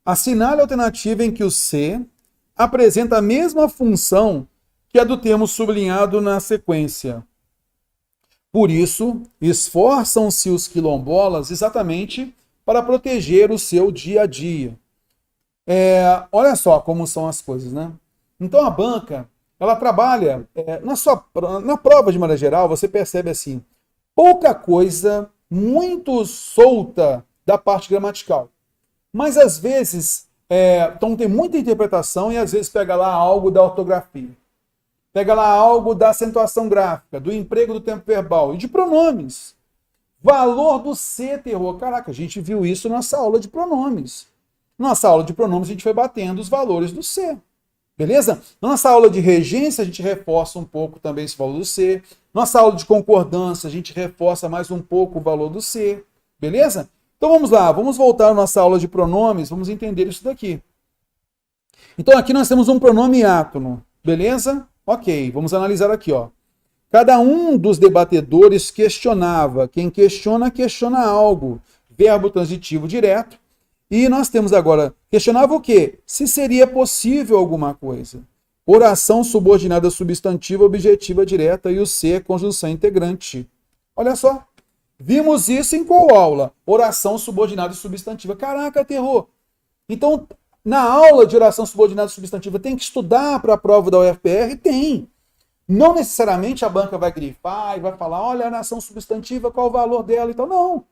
Assinale a alternativa em que o C apresenta a mesma função que a do termo sublinhado na sequência. Por isso, esforçam-se os quilombolas exatamente para proteger o seu dia a dia. Olha só como são as coisas, né? Então a banca, ela trabalha, na prova de maneira geral, você percebe assim, pouca coisa, muito solta da parte gramatical. Mas às vezes, então tem muita interpretação e às vezes pega lá algo da ortografia. Pega lá algo da acentuação gráfica, do emprego do tempo verbal e de pronomes. Valor do C, terror. Caraca, a gente viu isso na nossa aula de pronomes. Nossa aula de pronomes a gente foi batendo os valores do C. Beleza? Na nossa aula de regência a gente reforça um pouco também esse valor do C. Nossa aula de concordância a gente reforça mais um pouco o valor do C. Beleza? Então vamos lá, vamos voltar à nossa aula de pronomes, vamos entender isso daqui. Então aqui nós temos um pronome átono. Beleza? Ok, vamos analisar aqui, ó. Cada um dos debatedores questionava. Quem questiona, questiona algo. Verbo transitivo direto. E nós temos agora, questionava o quê? Se seria possível alguma coisa. Oração subordinada substantiva, objetiva direta e o C é conjunção integrante. Olha só. Vimos isso em qual aula? Oração subordinada substantiva. Caraca, terror. Então, na aula de oração subordinada substantiva, tem que estudar para a prova da UFPR? Tem. Não necessariamente a banca vai grifar e vai falar, olha, a oração substantiva, qual o valor dela e tal. Não.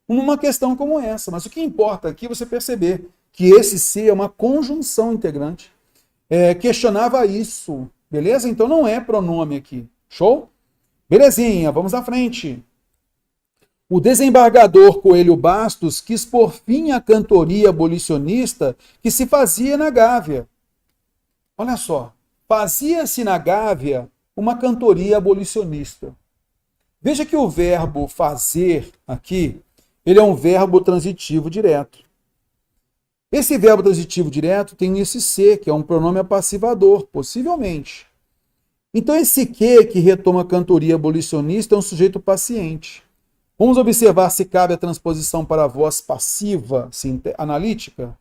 Numa questão como essa. Mas o que importa aqui é você perceber que esse C é uma conjunção integrante. Questionava isso. Beleza? Então não é pronome aqui. Show? Belezinha, vamos à frente. O desembargador Coelho Bastos quis por fim a cantoria abolicionista que se fazia na Gávea. Olha só, fazia-se na Gávea uma cantoria abolicionista. Veja que o verbo fazer aqui, ele é um verbo transitivo direto. Esse verbo transitivo direto tem esse C, que é um pronome apassivador, possivelmente. Então esse que retoma a cantoria abolicionista é um sujeito paciente. Vamos observar se cabe a transposição para a voz passiva analítica.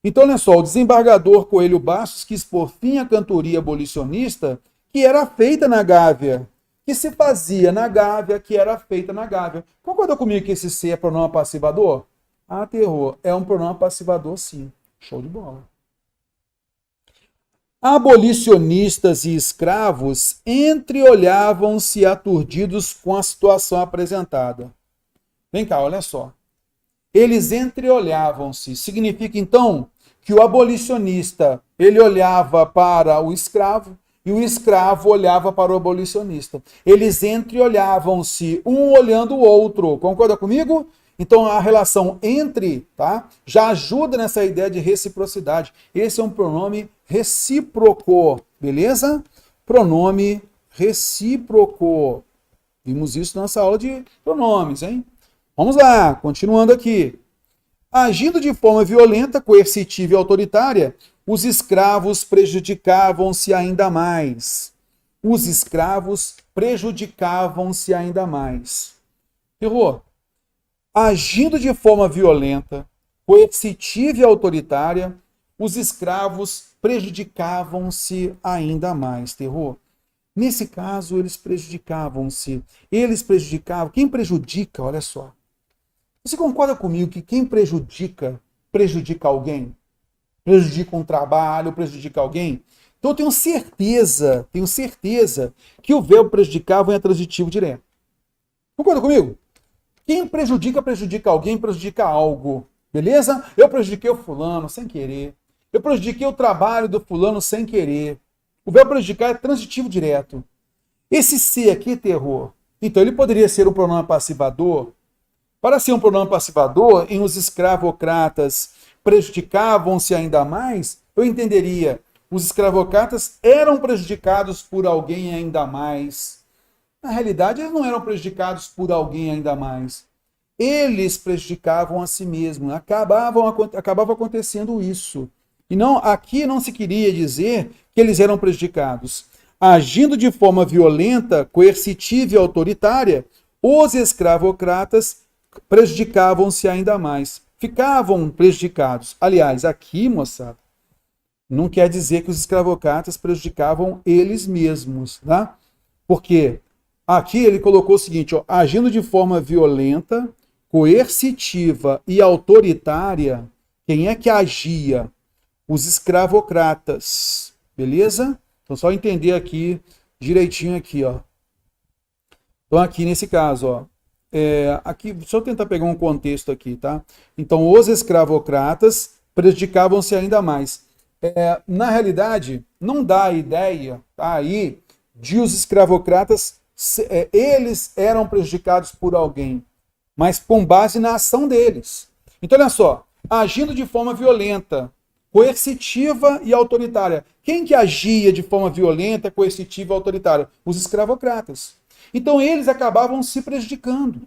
Então, olha só, o desembargador Coelho Bastos quis por fim a cantoria abolicionista que era feita na Gávea, que se fazia na Gávea, que era feita na Gávea. Concorda comigo que esse C é pronome passivador? Ah, terror, é um pronome passivador, sim. Show de bola. Abolicionistas e escravos entreolhavam-se aturdidos com a situação apresentada. Vem cá, olha só. Eles entreolhavam-se. Significa, então, que o abolicionista ele olhava para o escravo e o escravo olhava para o abolicionista. Eles entreolhavam-se, um olhando o outro. Concorda comigo? Então, a relação entre, tá, já ajuda nessa ideia de reciprocidade. Esse é um pronome recíproco, beleza? Pronome recíproco. Vimos isso na nossa aula de pronomes, hein? Vamos lá, continuando aqui. Agindo de forma violenta, coercitiva e autoritária, os escravos prejudicavam-se ainda mais. Os escravos prejudicavam-se ainda mais. Terror. Agindo de forma violenta, coercitiva e autoritária, os escravos prejudicavam-se ainda mais. Terror. Nesse caso, eles prejudicavam-se. Eles prejudicavam. Quem prejudica, olha só. Você concorda comigo que quem prejudica, prejudica alguém? Prejudica um trabalho, prejudica alguém? Então eu tenho certeza que o verbo prejudicar é transitivo direto. Concorda comigo? Quem prejudica, prejudica alguém, prejudica algo. Beleza? Eu prejudiquei o fulano sem querer. Eu prejudiquei o trabalho do fulano sem querer. O verbo prejudicar é transitivo direto. Esse C aqui, terror, então ele poderia ser um pronome passivador. Para ser um pronome passivador, em os escravocratas prejudicavam-se ainda mais, eu entenderia, os escravocratas eram prejudicados por alguém ainda mais. Na realidade, eles não eram prejudicados por alguém ainda mais. Eles prejudicavam a si mesmos. Acabava acontecendo isso. E não, aqui não se queria dizer que eles eram prejudicados. Agindo de forma violenta, coercitiva e autoritária, os escravocratas prejudicavam-se ainda mais. ficavam prejudicados. Aliás, aqui, moçada, não quer dizer que os escravocratas prejudicavam eles mesmos, tá? Porque aqui ele colocou o seguinte, ó, agindo de forma violenta, coercitiva e autoritária, quem é que agia? Os escravocratas, beleza? Então só entender aqui direitinho aqui, ó. Então aqui nesse caso, ó, aqui, deixa eu tentar pegar um contexto aqui, tá? Então os escravocratas prejudicavam-se ainda mais. Na realidade, não dá a ideia, tá, aí de os escravocratas, eles eram prejudicados por alguém, mas com base na ação deles. Então olha só, agindo de forma violenta, coercitiva e autoritária. Quem que agia de forma violenta, coercitiva e autoritária? Os escravocratas. Então eles acabavam se prejudicando.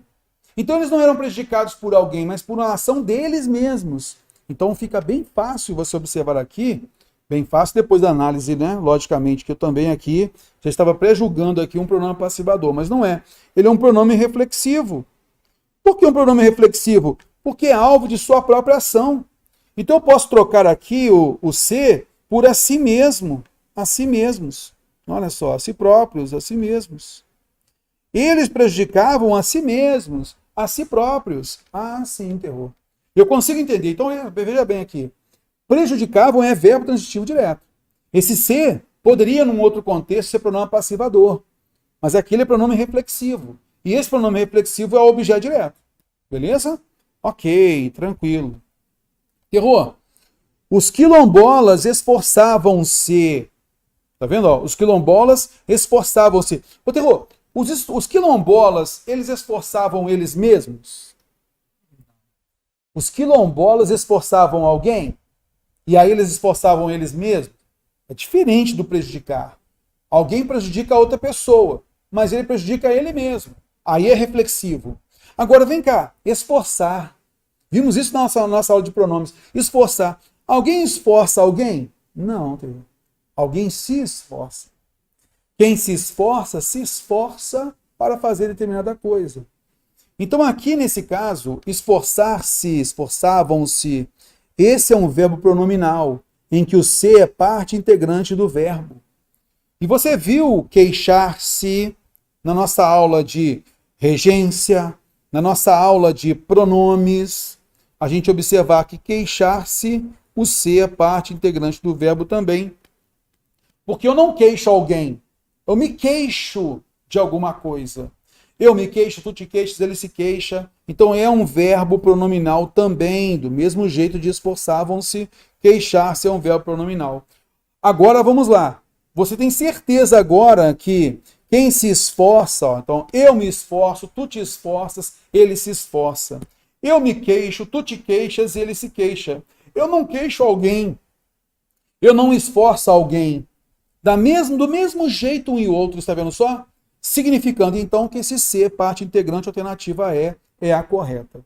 Então eles não eram prejudicados por alguém, mas por uma ação deles mesmos. Então fica bem fácil você observar aqui, bem fácil depois da análise, né? Logicamente, que eu também aqui já estava pré-julgando aqui um pronome passivador, mas não é. Ele é um pronome reflexivo. Por que um pronome reflexivo? Porque é alvo de sua própria ação. Então eu posso trocar aqui o se por a si mesmo, a si mesmos. Olha só, a si próprios, a si mesmos. Eles prejudicavam a si mesmos, a si próprios. Ah, sim, terror. Eu consigo entender. Então veja bem aqui. Prejudicavam é verbo transitivo direto. Esse se poderia, num outro contexto, ser pronome passivador. Mas aqui ele é pronome reflexivo. E esse pronome reflexivo é o objeto direto. Beleza? Ok, tranquilo. Terror. Os quilombolas esforçavam-se. Tá vendo? Ó? Os quilombolas esforçavam-se. Ô, terror, os quilombolas, eles esforçavam eles mesmos? Os quilombolas esforçavam alguém? E aí eles esforçavam eles mesmos? É diferente do prejudicar. Alguém prejudica a outra pessoa, mas ele prejudica ele mesmo. Aí é reflexivo. Agora vem cá, esforçar. Vimos isso na nossa aula de pronomes. Esforçar. Alguém esforça alguém? Não, terror. Alguém se esforça. Quem se esforça para fazer determinada coisa. Então aqui nesse caso, esforçar-se, esforçavam-se, esse é um verbo pronominal, em que o se é parte integrante do verbo. E você viu queixar-se na nossa aula de regência, na nossa aula de pronomes, a gente observar que queixar-se, o se é parte integrante do verbo também. Porque eu não queixo alguém, eu me queixo de alguma coisa. Eu me queixo, tu te queixas, ele se queixa. Então é um verbo pronominal também, do mesmo jeito de esforçavam-se, queixar-se é um verbo pronominal. Agora vamos lá. Você tem certeza agora que quem se esforça, ó, então eu me esforço, tu te esforças, ele se esforça. Eu me queixo, tu te queixas, ele se queixa. Eu não queixo alguém, eu não esforço alguém. Do mesmo jeito um e outro, está vendo só? Significando então que esse ser, parte integrante alternativa é a correta.